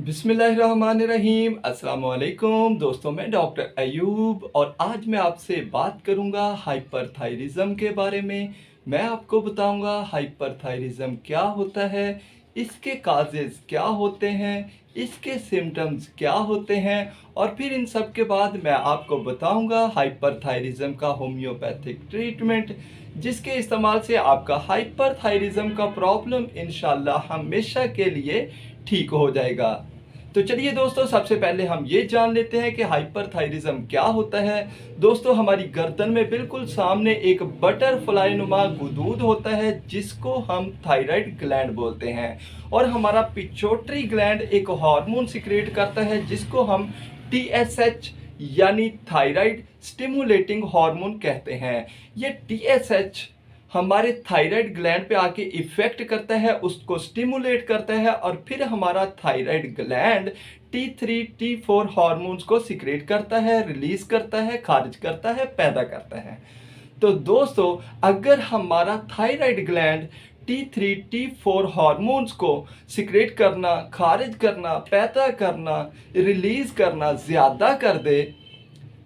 बिस्मिल्लाहिर्रहमानिर्रहीम। अस्सलाम वालेकुम दोस्तों, मैं डॉक्टर अयूब और आज मैं आपसे बात करूंगा हाइपरथायरिज्म के बारे में। मैं आपको बताऊंगा हाइपरथायरिज्म क्या होता है, इसके काजेज़ क्या होते हैं, इसके सिम्टम्स क्या होते हैं और फिर इन सब के बाद मैं आपको बताऊंगा हाइपरथायरिज्म का होम्योपैथिक ट्रीटमेंट, जिसके इस्तेमाल से आपका हाइपरथायरिज्म का प्रॉब्लम इंशाल्लाह हमेशा के लिए ठीक हो जाएगा। तो चलिए दोस्तों, सबसे पहले हम ये जान लेते हैं कि हाइपरथायरिज्म क्या होता है। दोस्तों, हमारी गर्दन में बिल्कुल सामने एक बटरफ्लाई नुमा गुदूद होता है जिसको हम थायराइड ग्लैंड बोलते हैं, और हमारा पिट्यूटरी ग्लैंड एक हार्मोन सिक्रेट करता है जिसको हम TSH यानी थायराइड स्टिमुलेटिंग हार्मोन कहते हैं। ये TSH हमारे थायराइड ग्लैंड पे आके इफेक्ट करता है, उसको स्टिमुलेट करता है और फिर हमारा thyroid gland T3 T4 hormones को सिक्रेट करता है, रिलीज करता है, खारिज करता है, पैदा करता है। तो दोस्तों, अगर हमारा thyroid gland T3 T4 hormones को सिक्रेट करना, खारिज करना, पैदा करना, रिलीज करना ज़्यादा कर दे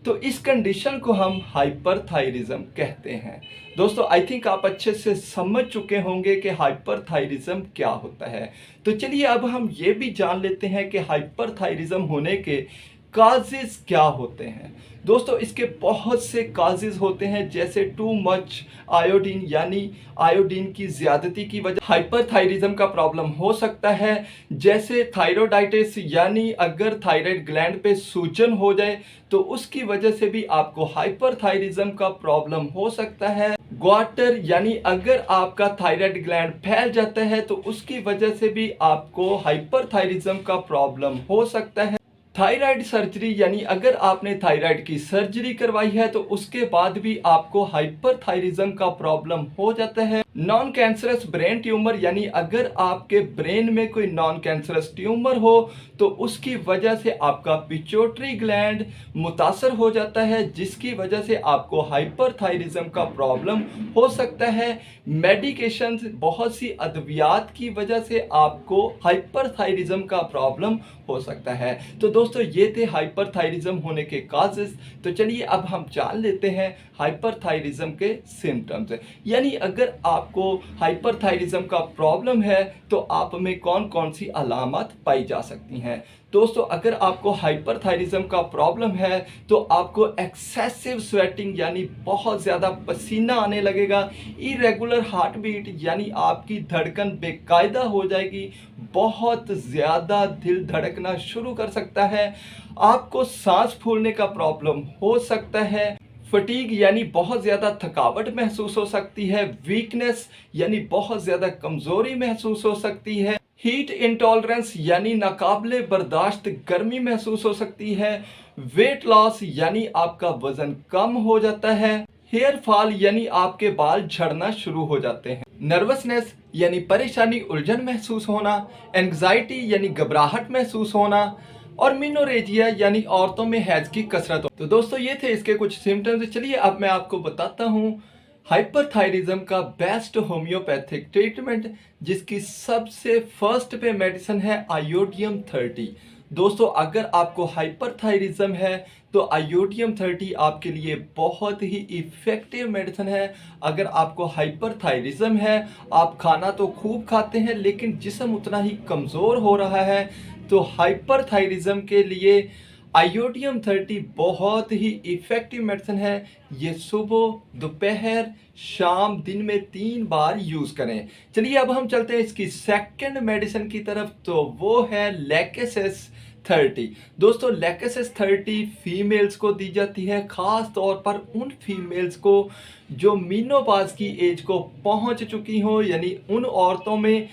तो इस कंडीशन को हम हाइपरथायरिज्म कहते हैं। दोस्तों, आई थिंक आप अच्छे से समझ चुके होंगे कि हाइपरथायरिज्म क्या होता है। तो चलिए अब हम ये भी जान लेते हैं कि हाइपरथायरिज्म होने के काजेज़ क्या होते हैं। दोस्तों, इसके बहुत से काजेज़ होते हैं, जैसे टू मच आयोडीन यानी आयोडीन की ज़्यादती की वजह हाइपरथायरिज्म का प्रॉब्लम हो सकता है। जैसे थायरोडाइटिस यानी अगर थायराइड ग्लैंड पे सूजन हो जाए तो उसकी वजह से भी आपको हाइपरथायरिज्म का प्रॉब्लम हो सकता है। ग्वाटर यानी अगर आपका थायराइड ग्लैंड फैल जाता है तो उसकी वजह से भी आपको हाइपरथायरिज्म का प्रॉब्लम हो सकता है। थायराइड सर्जरी यानी अगर आपने थायराइड की सर्जरी करवाई है तो उसके बाद भी आपको हाइपरथायरिज्म का प्रॉब्लम हो जाता है। नॉन कैंसरस ब्रेन ट्यूमर यानी अगर आपके ब्रेन में कोई नॉन कैंसरस ट्यूमर हो तो उसकी वजह से आपका पिट्यूटरी ग्लैंड मुतासर हो जाता है, जिसकी वजह से आपको हाइपरथायरिज्म का प्रॉब्लम हो सकता है। मेडिकेशंस, बहुत सी अद्वियात की वजह से आपको हाइपरथायरिज्म का प्रॉब्लम हो सकता है। तो दोस्तों, ये थे हाइपरथायरिज्म होने के काजेस। तो चलिए अब हम जान लेते हैं हाइपरथायरिज्म के सिम्टम्स, यानी अगर आपको हाइपरथायरिज्म का प्रॉब्लम है तो आप में कौन कौन सी अलामत पाई जा सकती हैं। दोस्तों, अगर आपको हाइपरथायरिज्म का प्रॉब्लम है तो आपको एक्सेसिव स्वेटिंग यानी बहुत ज़्यादा पसीना आने लगेगा, इरेगुलर हार्ट बीट यानी आपकी धड़कन बेकायदा हो जाएगी, बहुत ज़्यादा दिल धड़कना शुरू कर सकता है, आपको सांस फूलने का प्रॉब्लम हो सकता है, फटीग यानी बहुत ज़्यादा थकावट महसूस हो सकती है, वीकनेस यानी बहुत ज़्यादा कमज़ोरी महसूस हो सकती है, हीट इंटॉलरेंस यानी नाकाबिले बर्दाश्त गर्मी महसूस हो सकती है, वेट लॉस यानी आपका वजन कम हो जाता है, हेयर फॉल यानी आपके बाल झड़ना शुरू हो जाते हैं, नर्वसनेस यानी परेशानी, उलझन महसूस होना, एंग्जाइटी यानी घबराहट महसूस होना, और मिनोरेजिया यानी औरतों में हैज की कसरत हो। तो दोस्तों, ये थे इसके कुछ सिम्टम्स। चलिए अब मैं आपको बताता हूँ हाइपरथायरिज्म का बेस्ट होम्योपैथिक ट्रीटमेंट, जिसकी सबसे फर्स्ट पे मेडिसिन है आयोडियम 30। दोस्तों, अगर आपको हाइपरथायरिज्म है तो आयोडियम 30 आपके लिए बहुत ही इफ़ेक्टिव मेडिसिन है। अगर आपको हाइपरथायरिज्म है, आप खाना तो खूब खाते हैं लेकिन जिस्म उतना ही कमज़ोर हो रहा है, तो हाइपरथायरिज्म के लिए आयोडियम 30 बहुत ही इफ़ेक्टिव मेडिसिन है। ये सुबह, दोपहर, शाम, दिन में 3 बार यूज़ करें। चलिए अब हम चलते हैं इसकी सेकंड मेडिसिन की तरफ, तो वो है लैकेसिस 30। दोस्तों, लैकेसिस 30 फीमेल्स को दी जाती है, ख़ास तौर पर उन फीमेल्स को जो मीनोपॉज की एज को पहुंच चुकी हों, यानी उन औरतों में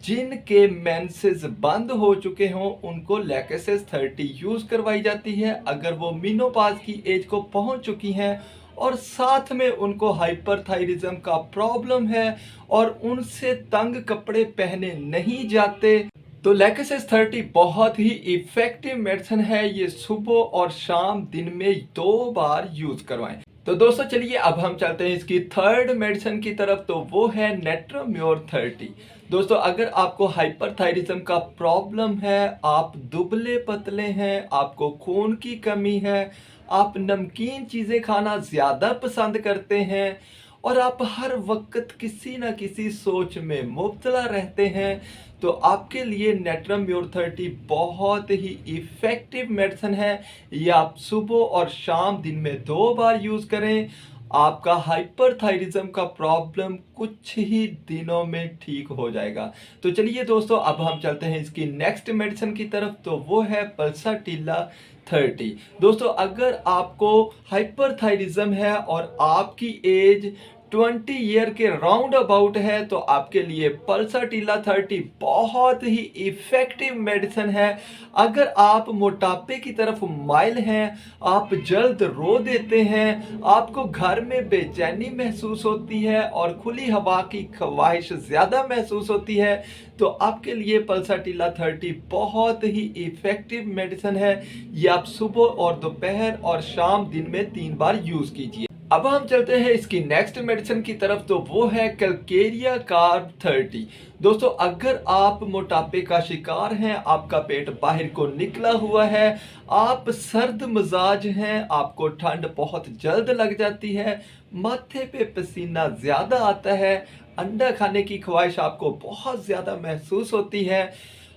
जिनके मेंसेस बंद हो चुके हों, उनको लैकेसिस 30 यूज़ करवाई जाती है। अगर वो मीनोपॉज की एज को पहुंच चुकी हैं और साथ में उनको हाइपरथायरिज्म का प्रॉब्लम है और उनसे तंग कपड़े पहने नहीं जाते, तो लैकेसिस 30 बहुत ही इफ़ेक्टिव मेडिसिन है। ये सुबह और शाम दिन में 2 बार यूज़ करवाएं। तो दोस्तों, चलिए अब हम चलते हैं इसकी थर्ड मेडिसिन की तरफ, तो वो है नेट्रोम्योर 30। दोस्तों अगर आपको हाइपरथायरिज्म का प्रॉब्लम है, आप दुबले-पतले हैं, आपको खून की कमी है, आप नमकीन चीज़ें खाना ज़्यादा पसंद करते हैं और आप हर वक़्त किसी न किसी सोच में मुब्तला रहते हैं, तो आपके लिए नेट्रम म्योर 30 बहुत ही इफ़ेक्टिव मेडिसिन है। ये आप सुबह और शाम दिन में 2 बार यूज़ करें। आपका हाइपरथायरिज्म का प्रॉब्लम कुछ ही दिनों में ठीक हो जाएगा। तो चलिए दोस्तों अब हम चलते हैं इसकी नेक्स्ट मेडिसिन की तरफ, तो वो है पल्साटिला 30। दोस्तों अगर आपको हाइपरथायरिज्म है और आपकी एज 20 ईयर के राउंड अबाउट है, तो आपके लिए पल्साटिला 30 बहुत ही इफ़ेक्टिव मेडिसिन है। अगर आप मोटापे की तरफ माइल हैं, आप जल्द रो देते हैं, आपको घर में बेचैनी महसूस होती है और खुली हवा की ख्वाहिश ज़्यादा महसूस होती है, तो आपके लिए पल्साटिला 30 बहुत ही इफ़ेक्टिव मेडिसिन है। ये आप सुबह और दोपहर और शाम दिन में 3 बार यूज़ कीजिए। अब हम चलते हैं इसकी नेक्स्ट मेडिसिन की तरफ, तो वो है कैलकेरिया कार्ब 30। दोस्तों अगर आप मोटापे का शिकार हैं, आपका पेट बाहर को निकला हुआ है, आप सर्द मिजाज हैं, आपको ठंड बहुत जल्द लग जाती है, माथे पे पसीना ज़्यादा आता है, अंडा खाने की ख्वाहिश आपको बहुत ज़्यादा महसूस होती है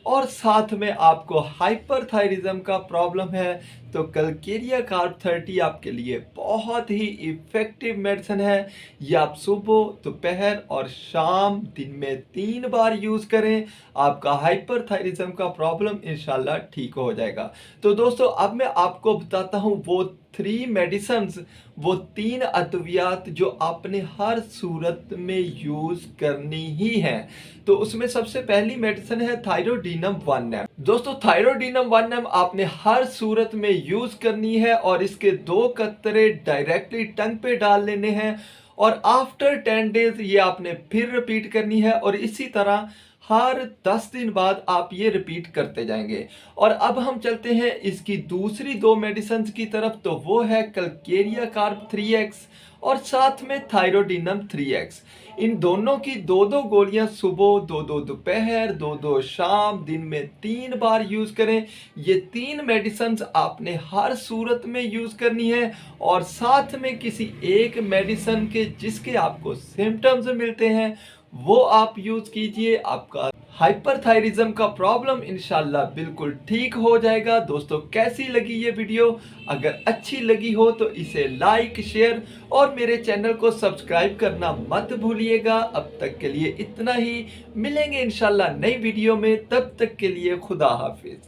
और साथ में आपको हाइपरथायरिज्म का प्रॉब्लम है, तो कैलकेरिया कार्ब 30 आपके लिए बहुत ही इफ़ेक्टिव मेडिसिन है। ये आप सुबह, दोपहर और शाम दिन में 3 बार यूज़ करें, आपका हाइपरथायरिज्म का प्रॉब्लम इंशाल्लाह ठीक हो जाएगा। तो दोस्तों अब मैं आपको बताता हूँ वो 3 मेडिसिन्स, वो 3 अद्वियात जो आपने हर सूरत में यूज़ करनी ही है। तो उसमें सबसे पहली मेडिसिन है थायरोडीनम 1M। दोस्तों थायरोडीनम 1M आपने हर सूरत में यूज़ करनी है और इसके 2 कतरे डायरेक्टली टंग पे डाल लेने हैं और आफ्टर 10 डेज ये आपने फिर रिपीट करनी है और इसी तरह हर 10 दिन बाद आप ये रिपीट करते जाएंगे। और अब हम चलते हैं इसकी दूसरी 2 मेडिसिन की तरफ, तो वो है कैलकेरिया कार्ब 3X और साथ में थायरोडीनम 3X। इन दोनों की 2-2 गोलियां सुबह, 2-2 दोपहर, 2-2 शाम, दिन में 3 बार यूज़ करें। ये 3 मेडिसिन आपने हर सूरत में यूज़ करनी है और साथ में किसी एक मेडिसिन के जिसके आपको सिम्टम्स मिलते हैं वो आप यूज़ कीजिए, आपका हाइपरथायरिज्म का प्रॉब्लम इंशाल्लाह बिल्कुल ठीक हो जाएगा। दोस्तों कैसी लगी ये वीडियो? अगर अच्छी लगी हो तो इसे लाइक, शेयर और मेरे चैनल को सब्सक्राइब करना मत भूलिएगा। अब तक के लिए इतना ही, मिलेंगे इंशाल्लाह नई वीडियो में, तब तक के लिए खुदा हाफिज।